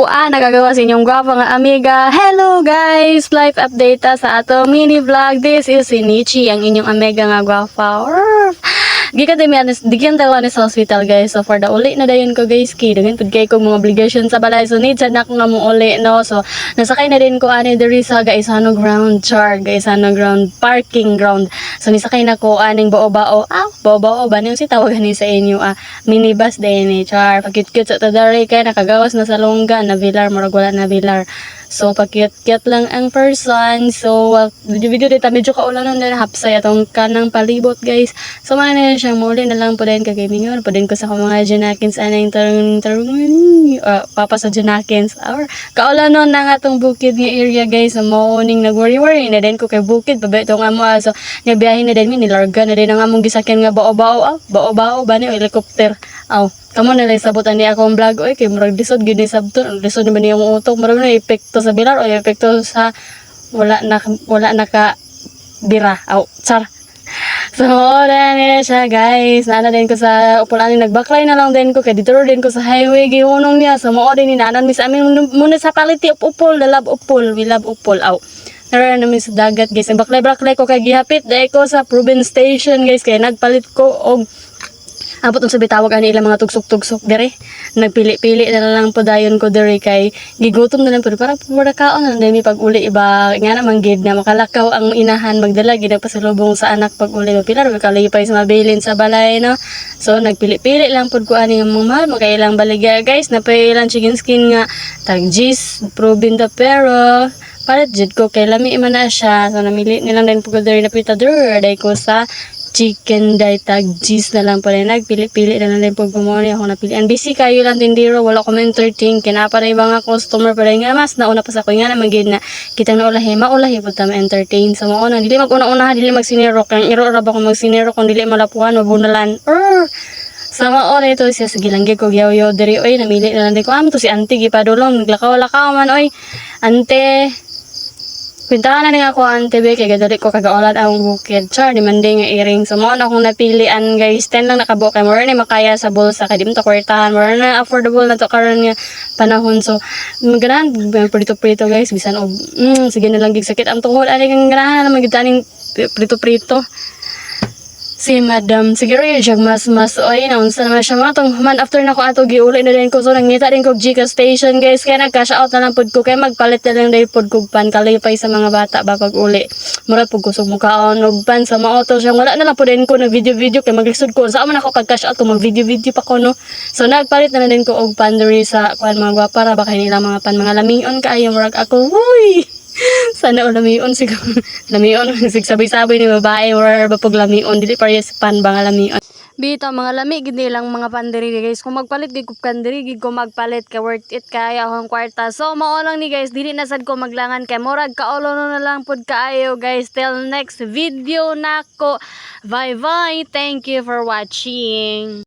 nagagawa sa inyong gwapa nga amiga. Hello guys! Live update sa ato mini vlog. This is si Nichi, ang inyong amiga nga gwapa. Digyan tayo sa hospital guys. So for the uli na dayon ko guys, dagan pud kay ko mga obligation sa balay. So need sad na ko nga mo uli no. So nasakay na din ko ani diri sa Gaisano ground Gaisano ground parking ground. So nisakay na ko aning bao-bao. Bao-bao ba niyo si tawagan ni sa inyo minibus din ni char. Pagkit-kit sa tadari kay nakagawas na sa longga na Villar, murag wala na Villar. So pagkit-kit lang ang person. So video dito medyo kaulanan din hapsay atong kanang palibot guys. So man na siyang muli na lang po din kagamingon. Po din ko sa mga Janakins anang papa sa Janakins. Or kaulanon na nga atong bukid nga area guys. So morning nag-worry-worry na din ko kay bukid. Pabay ito nga mo. So nga biyahe na din nilarga na din ang among gisakyan nga bao-bao. Bao-bao ba ni helicopter. Kamo na lang sabutan ni akong vlog oy kay murag lisod gyud ni sabton. Lisod man yung utok, murag na epekto sa bilar o epekto sa wala na ka bira. Char. So, na siya guys. Nana din ko sa upulan ni nagbakray na lang din ko kay dito din ko sa highway gihunong niya. So mo din ni nanan mi sa amin muna sa paliti upol, love upol, we love upol. Nara namin sa dagat guys. Baklay ko kay gihapit dai ko sa province station guys kay nagpalit ko og abot sa bitawag ani ilang mga tugsok-tugsok dire. Nagpili-pili na lang po dayon ko dire kay gigutom na lang po para pura kaon na dami pag uli iba nga naman gid na makalakaw ang inahan magdala gid pasalubong sa anak pag uli pilar kalipay sa mabilin sa balay no. So nagpili-pili lang pud ko ani nga mahal makailang baligya guys napailan chicken skin nga tag gis proven pero palit jud ko kay lami man na siya. So namili nilang din pud dire napita dire dai ko sa chicken dai tag cheese na lang pala nagpili-pili na lang pag gumoni ako napili. Ang busy kayo lang tindiro wala ko ma-entertain kina para ibang customer pa nga mas nauna pa sa ko nga naman gid na kitang naulahi maulahi pud ta ma-entertain sa mga una dili mag-una dili magsinirok ang iro ra ba ko magsinirok kung dili malapuan o bunalan sa mga oras ito siya sige lang ko yaw diri oy namili na lang din ko to si auntie gipadulong naglakaw-lakaw man oy ante pintahan na rin ako ang TV kaya gadali ko kagaulan ang bukid. Char, demanding nga earring. So, mo na akong napilian guys. 10 lang nakabuo kay Mora na makaya sa bulsa. Kaya di mo to kwartahan. Mora na affordable na to karon nga panahon. So, ganahan. Prito-prito guys. Bisan o, sige na lang gigsakit. Ang tuhod, ano yung ganahan na magitaning prito-prito. Si madam, siguro yun siya mas oy naunsa naman siya mga tong man after na ko ato giuli na din ko so nangita din ko Gcash station guys kaya nag-cash out na lang pud ko kaya magpalit na lang dahil pud ko pan kalipay sa mga bata ba pag uli mura pud kusog mukaon og pan sa mga auto siya wala na lang pud din ko na video kay maglisod ko sa man ako kag-cash out ko mag video pa ko no so nagpalit na din ko og pan diri sa kuan mga gwapa ra ba kay nila mga pan mga lamion kaayo murag ako huy sana o lamion siguro lamion sabi-sabi ni babae or bapog lamion dili parehas pan ba nga lamion bitaw mga lami gid nilang mga pandiri guys kung magpalit gid ko kandiri gid ko magpalit ka worth it kaya akong kwarta so mao lang ni guys dili na sad ko maglangan kay murag kaulo na lang pud kaayo guys till next video nako bye bye thank you for watching.